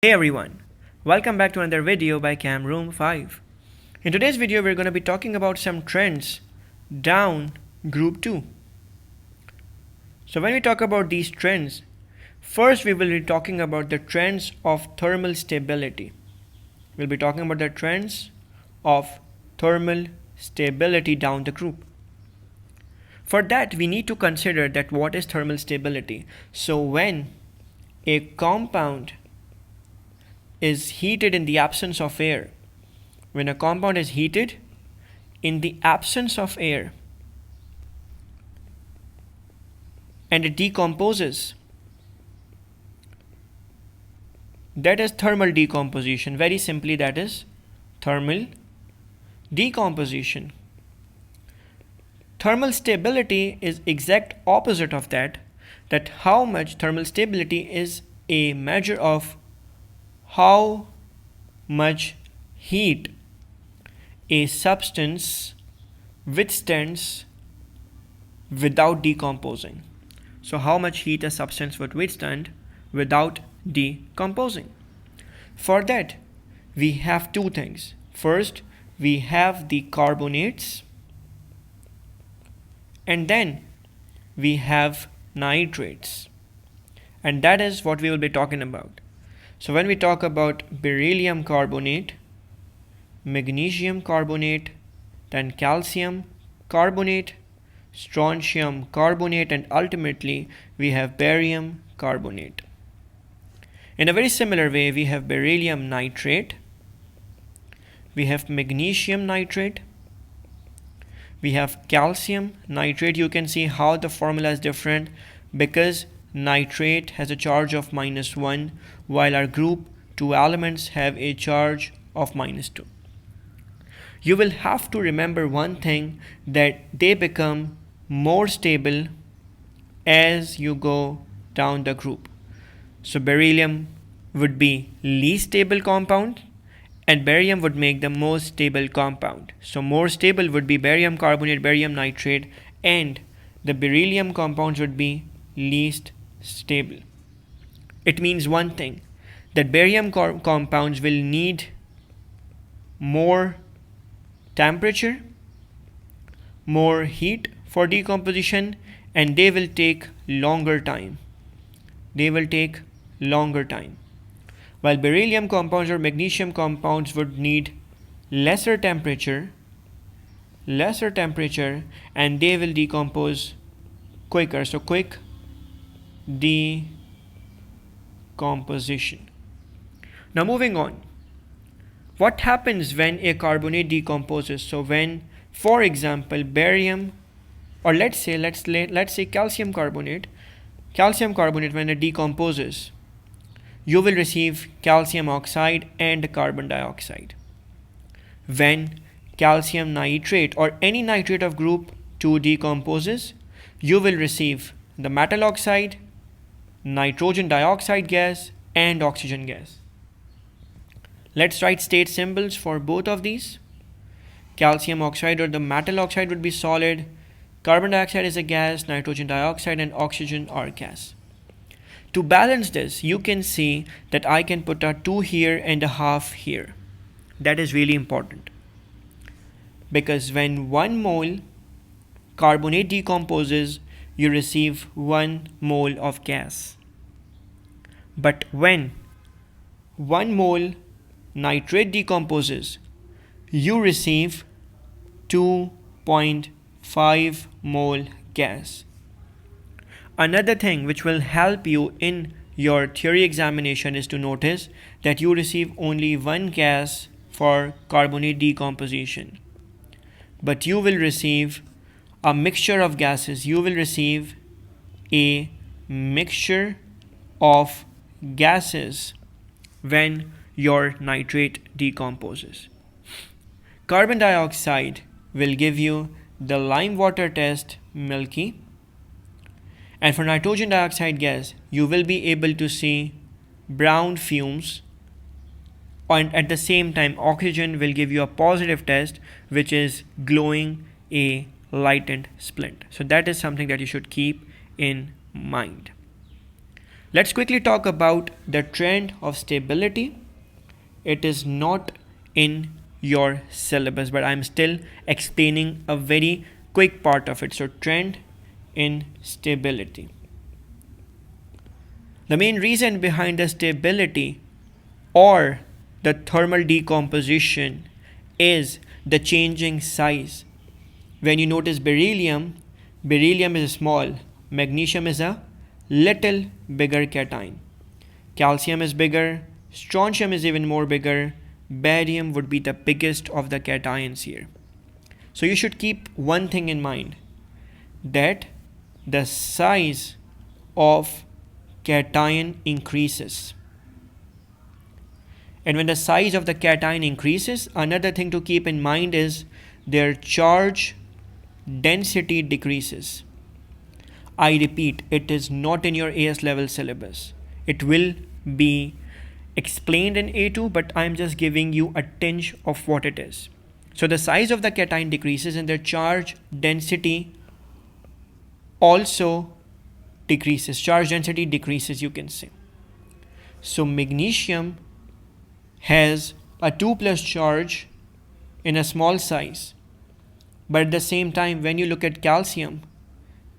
Hey everyone, welcome back to another video by Cam Room 5. In today's video we're going to be talking about some trends down group 2. So when we talk about these trends, first we will be talking about the trends of thermal stability. We'll be talking about the trends of thermal stability down the group. For that we need to consider that what is thermal stability. So when a compound is heated in the absence of air. When a compound is heated in the absence of air and it decomposes, that is thermal decomposition. Very simply, that is thermal decomposition. Thermal stability is exact opposite of that how much thermal stability is a measure of how much heat a substance withstands without decomposing. So how much heat a substance would withstand without decomposing. For that, we have two things. First, we have the carbonates, and then we have nitrates. And that is what we will be talking about. So when we talk about beryllium carbonate, magnesium carbonate, then calcium carbonate, strontium carbonate, and ultimately we have barium carbonate. In a very similar way, we have beryllium nitrate, we have magnesium nitrate, we have calcium nitrate. You can see how the formula is different because nitrate has a charge of -1 while our group 2 elements have a charge of -2. You will have to remember one thing, that they become more stable as you go down the group. So beryllium would be least stable compound and barium would make the most stable compound. So more stable would be barium carbonate, barium nitrate, and the beryllium compounds would be least stable. It means one thing, that barium compounds will need more temperature, more heat for decomposition, and they will take longer time. While beryllium compounds or magnesium compounds would need lesser temperature, and they will decompose quicker. So quick decomposition. Now moving on, what happens when a carbonate decomposes? So when, for example, barium, or let's say calcium carbonate when it decomposes, you will receive calcium oxide and carbon dioxide. When calcium nitrate or any nitrate of group 2 decomposes, you will receive the metal oxide, nitrogen dioxide gas, and oxygen gas. Let's write state symbols for both of these. Calcium oxide or the metal oxide would be solid, carbon dioxide is a gas, nitrogen dioxide and oxygen are gas. To balance this, you can see that I can put a 2 here and a half here. That is really important, because when 1 mole carbonate decomposes, you receive 1 mole of gas. But when 1 mole nitrate decomposes, you receive 2.5 mole gas. Another thing which will help you in your theory examination is to notice that you receive only 1 gas for carbonate decomposition, but you will receive a mixture of gases. You will receive a mixture of gases when your nitrate decomposes. Carbon dioxide will give you the lime water test, milky, and for nitrogen dioxide gas you will be able to see brown fumes, and at the same time oxygen will give you a positive test, which is glowing, a lightened splint. So that is something that you should keep in mind. Let's quickly talk about the trend of stability. It is not in your syllabus, but I'm still explaining a very quick part of it. So trend in stability. The main reason behind the stability or the thermal decomposition is the changing size. When you notice beryllium is small, magnesium is a little bigger cation. Calcium is bigger, strontium is even more bigger, barium would be the biggest of the cations here. So you should keep one thing in mind, that the size of cation increases. And when the size of the cation increases, another thing to keep in mind is their charge density decreases. I repeat, it is not in your AS level syllabus. It will be explained in A2, but I'm just giving you a tinge of what it is. So the size of the cation decreases and their charge density also decreases. Charge density decreases, you can say. So magnesium has a 2+ charge in a small size. But at the same time, when you look at calcium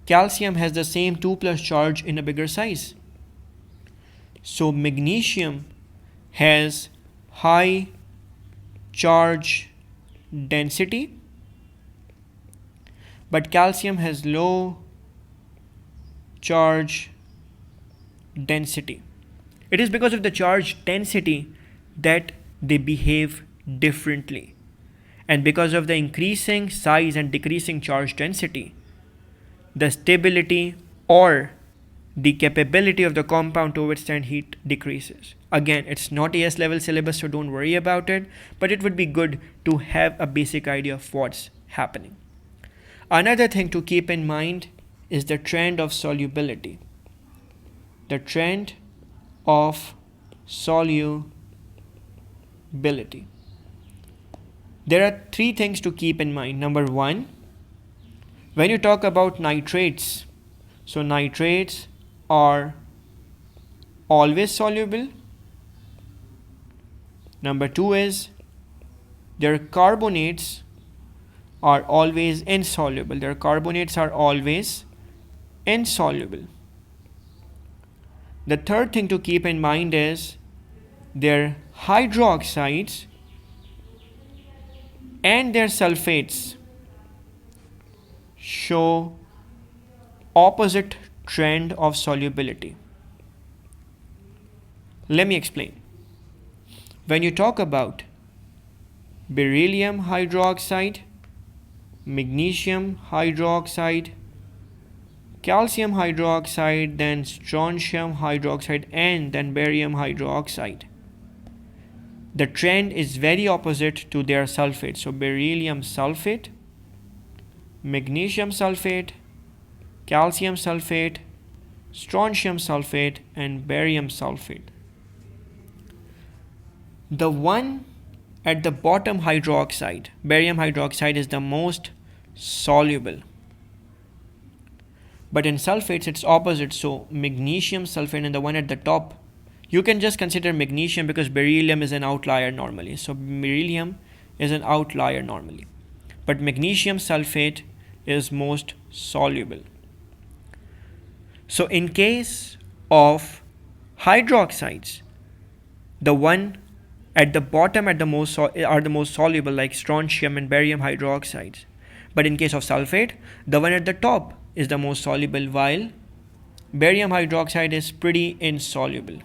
has the same 2+ charge in a bigger size. So magnesium has high charge density, but calcium has low charge density. It is because of the charge density that they behave differently. And because of the increasing size and decreasing charge density, the stability or the capability of the compound to withstand heat decreases. Again, it's not AS level syllabus, so don't worry about it, but it would be good to have a basic idea of what's happening. Another thing to keep in mind is the trend of solubility. The trend of solubility. There are 3 things to keep in mind. Number 1, when you talk about nitrates, so nitrates are always soluble. Number 2 is their carbonates are always insoluble. Their carbonates are always insoluble. The third thing to keep in mind is their hydroxides and their sulfates show opposite trend of solubility. Let me explain. When you talk about beryllium hydroxide, magnesium hydroxide, calcium hydroxide, then strontium hydroxide, and then barium hydroxide, the trend is very opposite to their sulfate. So beryllium sulfate, magnesium sulfate, calcium sulfate, strontium sulfate, and barium sulfate. The one at the bottom hydroxide, barium hydroxide, is the most soluble. But in sulfates, it's opposite. So magnesium sulfate and the one at the top, you can just consider magnesium because beryllium is an outlier normally. So beryllium is an outlier normally. But magnesium sulfate is most soluble. So in case of hydroxides, the one at the bottom are the most soluble, like strontium and barium hydroxides. But in case of sulfate, the one at the top is the most soluble, while barium hydroxide is pretty insoluble.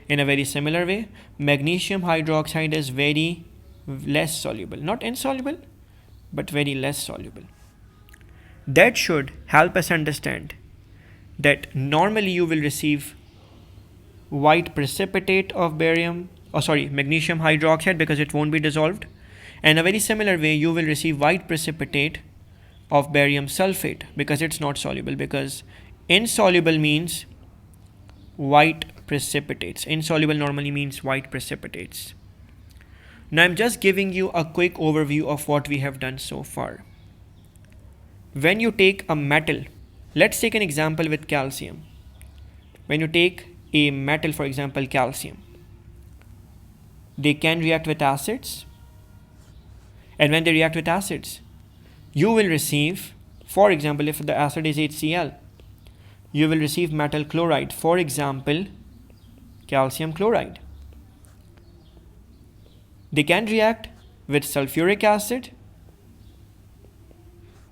In a very similar way, magnesium hydroxide is very less soluble. Not insoluble, but very less soluble. That should help us understand that normally you will receive white precipitate of magnesium hydroxide because it won't be dissolved. And in a very similar way, you will receive white precipitate of barium sulfate because it's not soluble, because insoluble means white precipitates. Insoluble normally means white precipitates. Now I'm just giving you a quick overview of what we have done so far. When you take a metal, let's take an example with calcium. When you take a metal, for example, calcium, they can react with acids, and when they react with acids, you will receive, for example, if the acid is HCl, you will receive metal chloride, for example, calcium chloride. They can react with sulfuric acid,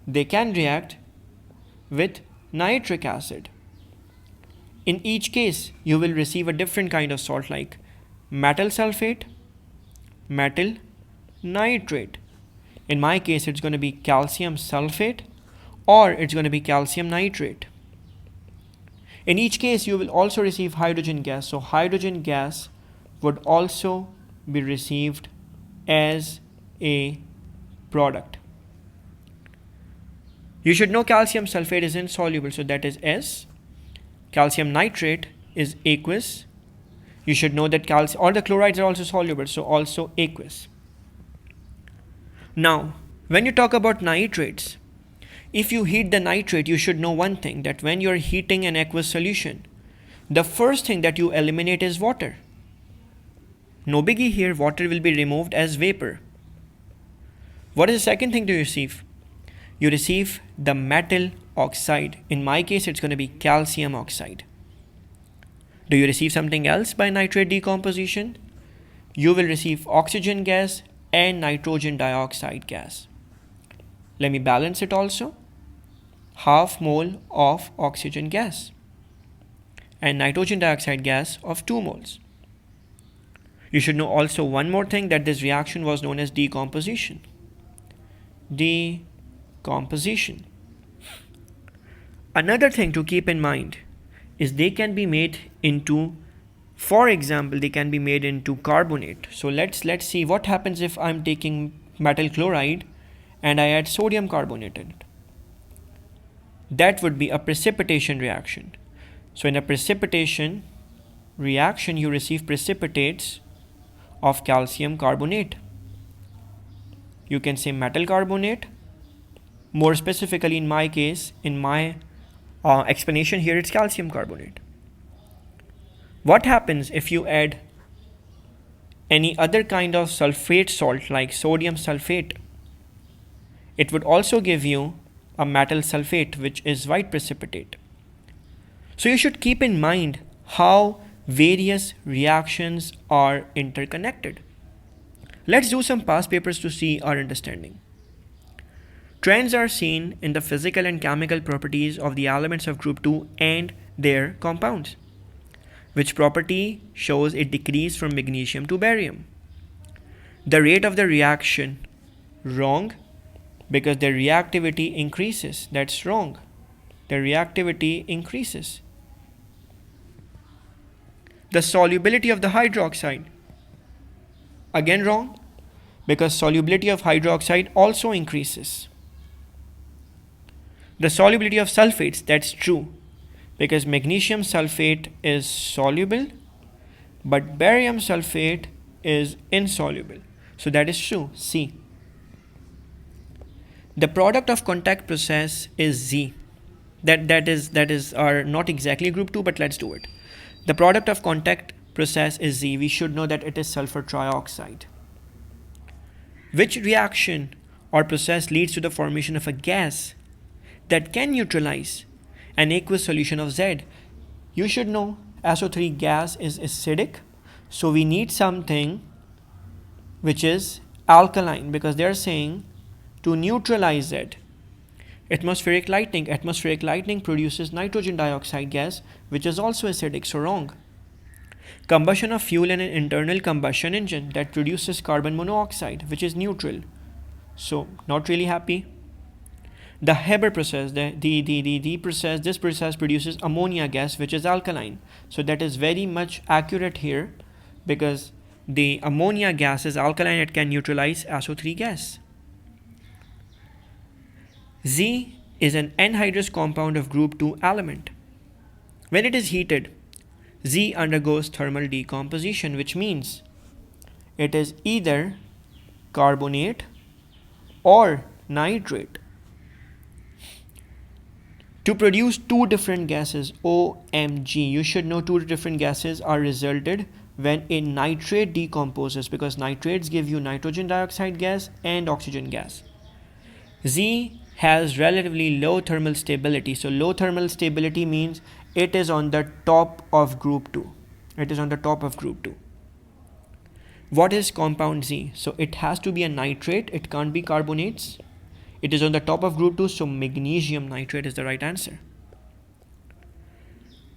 they can react with nitric acid. In each case, you will receive a different kind of salt like metal sulfate, metal nitrate. In my case, it's going to be calcium sulfate or it's going to be calcium nitrate. In each case, you will also receive hydrogen gas. So hydrogen gas would also be received as a product. You should know calcium sulfate is insoluble, so that is S. Calcium nitrate is aqueous. You should know that all the chlorides are also soluble, so also aqueous. Now, when you talk about nitrates, if you heat the nitrate, you should know one thing, that when you're heating an aqueous solution, the first thing that you eliminate is water. No biggie here, water will be removed as vapor. What is the second thing to receive? You receive the metal oxide. In my case, it's going to be calcium oxide. Do you receive something else by nitrate decomposition? You will receive oxygen gas and nitrogen dioxide gas. Let me balance it also. Half mole of oxygen gas and nitrogen dioxide gas of 2 moles. You should know also one more thing, that this reaction was known as decomposition. Decomposition. Another thing to keep in mind is they can be made into, for example, they can be made into carbonate. So let's see what happens if I'm taking metal chloride and I add sodium carbonate in it. That would be a precipitation reaction. So in a precipitation reaction, you receive precipitates of calcium carbonate. You can say metal carbonate. More specifically, in my case, in my explanation here, it's calcium carbonate. What happens if you add any other kind of sulfate salt like sodium sulfate? It would also give you a metal sulfate, which is white precipitate. So you should keep in mind how various reactions are interconnected. Let's do some past papers to see our understanding. Trends are seen in the physical and chemical properties of the elements of group 2 and their compounds. Which property shows a decrease from magnesium to barium? The rate of the reaction, wrong, because the reactivity increases. That's wrong. The reactivity increases. The solubility of the hydroxide, again wrong, because solubility of hydroxide also increases. The solubility of sulfates, that's true, because magnesium sulfate is soluble, but barium sulfate is insoluble. So that is true, C. The product of contact process is Z. That is not exactly group 2, but let's do it. The product of contact process is Z. We should know that it is sulfur trioxide. Which reaction or process leads to the formation of a gas that can neutralize an aqueous solution of Z? You should know SO3 gas is acidic, so we need something which is alkaline, because they are saying to neutralize it. Atmospheric lightning produces nitrogen dioxide gas, which is also acidic, so wrong. Combustion of fuel in an internal combustion engine that produces carbon monoxide, which is neutral, so not really happy. The Haber process, this process produces ammonia gas, which is alkaline, so that is very much accurate here, because the ammonia gas is alkaline, it can neutralize SO3 gas. Z is an anhydrous compound of group 2 element. When it is heated, Z undergoes thermal decomposition, which means it is either carbonate or nitrate. To produce two different gases, OMG, you should know two different gases are resulted when a nitrate decomposes, because nitrates give you nitrogen dioxide gas and oxygen gas. Z has relatively low thermal stability. So low thermal stability means it is on the top of group 2. It is on the top of group 2. What is compound Z? So it has to be a nitrate. It can't be carbonates. It is on the top of group 2, so magnesium nitrate is the right answer.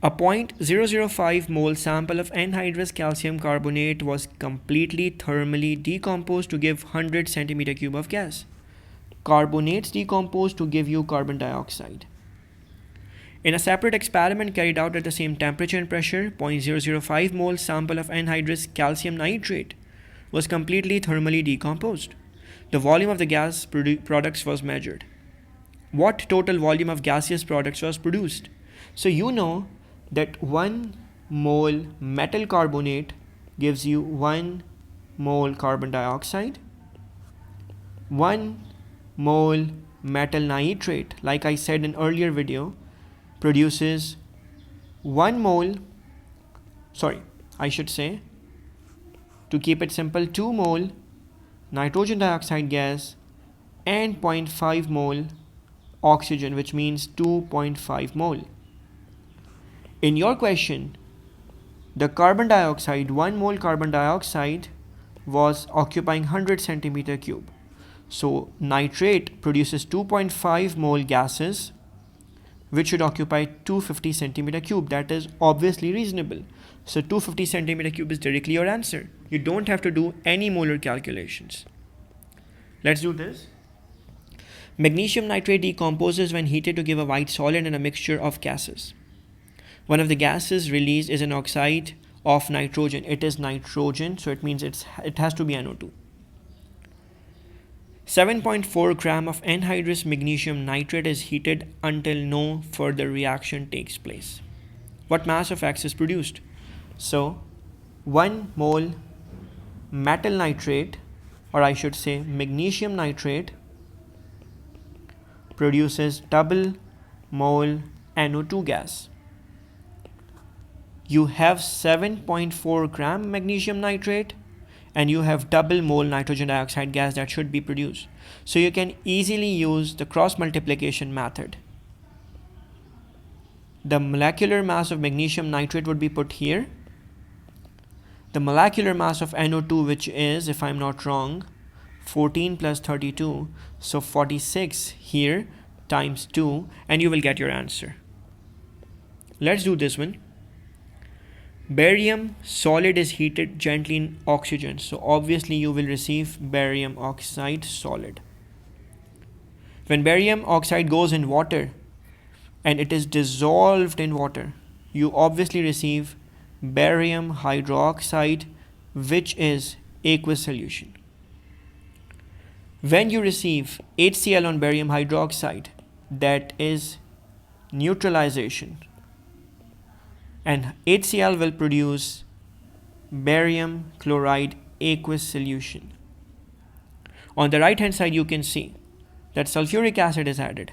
A 0.005 mole sample of anhydrous calcium carbonate was completely thermally decomposed to give 100 centimeter cube of gas. Carbonates decompose to give you carbon dioxide. In a separate experiment carried out at the same temperature and pressure, 0.005 mole sample of anhydrous calcium nitrate was completely thermally decomposed. The volume of the gas products was measured. What total volume of gaseous products was produced? So you know that 1 mole metal carbonate gives you 1 mole carbon dioxide. 1 mole metal nitrate, like I said in earlier video, produces 1 mole, to keep it simple, 2 mole nitrogen dioxide gas and 0.5 mole oxygen, which means 2.5 mole. In your question, the carbon dioxide, 1 mole carbon dioxide was occupying 100 centimeter cube. So nitrate produces 2.5 mole gases, which should occupy 250 centimeter cube. That is obviously reasonable. So 250 centimeter cube is directly your answer. You don't have to do any molar calculations. Let's do this. Magnesium nitrate decomposes when heated to give a white solid in a mixture of gases. One of the gases released is an oxide of nitrogen. It is nitrogen, so it means it has to be NO2. 7.4 gram of anhydrous magnesium nitrate is heated until no further reaction takes place. What mass of X is produced? So 1 mole metal nitrate, or I should say magnesium nitrate, produces double mole NO2 gas. You have 7.4 gram magnesium nitrate and you have double mole nitrogen dioxide gas that should be produced. So you can easily use the cross multiplication method. The molecular mass of magnesium nitrate would be put here. The molecular mass of NO2, which is, if I'm not wrong, 14 plus 32, so 46 here times 2, and you will get your answer. Let's do this one. Barium solid is heated gently in oxygen, so obviously you will receive barium oxide solid. When barium oxide goes in water and it is dissolved in water, you obviously receive barium hydroxide, which is aqueous solution. When you receive HCl on barium hydroxide, that is neutralization, and HCl will produce barium chloride aqueous solution. On the right hand side you can see that sulfuric acid is added.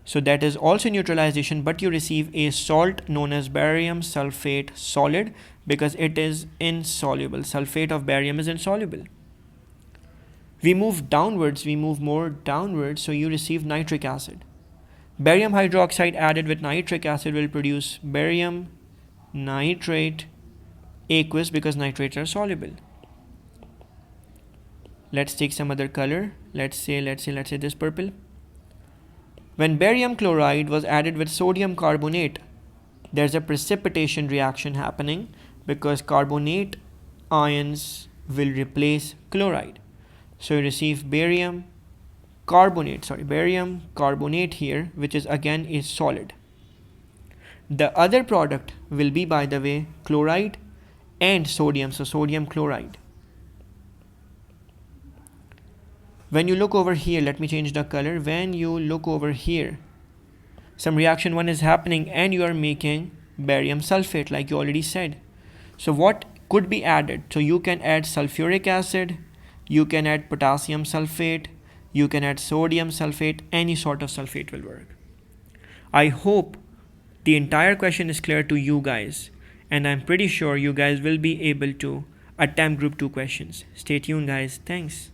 So that is also neutralization, but you receive a salt known as barium sulphate solid because it is insoluble. Sulphate of barium is insoluble. We move downwards, we move more downwards, so you receive nitric acid. Barium hydroxide added with nitric acid will produce barium nitrate aqueous because nitrates are soluble. Let's take some other color. Let's say this purple. When barium chloride was added with sodium carbonate, there's a precipitation reaction happening because carbonate ions will replace chloride. So you receive barium carbonate here, which is again a solid. The other product will be, by the way, chloride and sodium, so sodium chloride. When you look over here, let me change the color. When you look over here, some reaction 1 is happening and you are making barium sulphate, like you already said. So what could be added? So you can add sulfuric acid, you can add potassium sulphate, you can add sodium sulphate, any sort of sulphate will work. I hope the entire question is clear to you guys, and I'm pretty sure you guys will be able to attempt group 2 questions. Stay tuned guys. Thanks.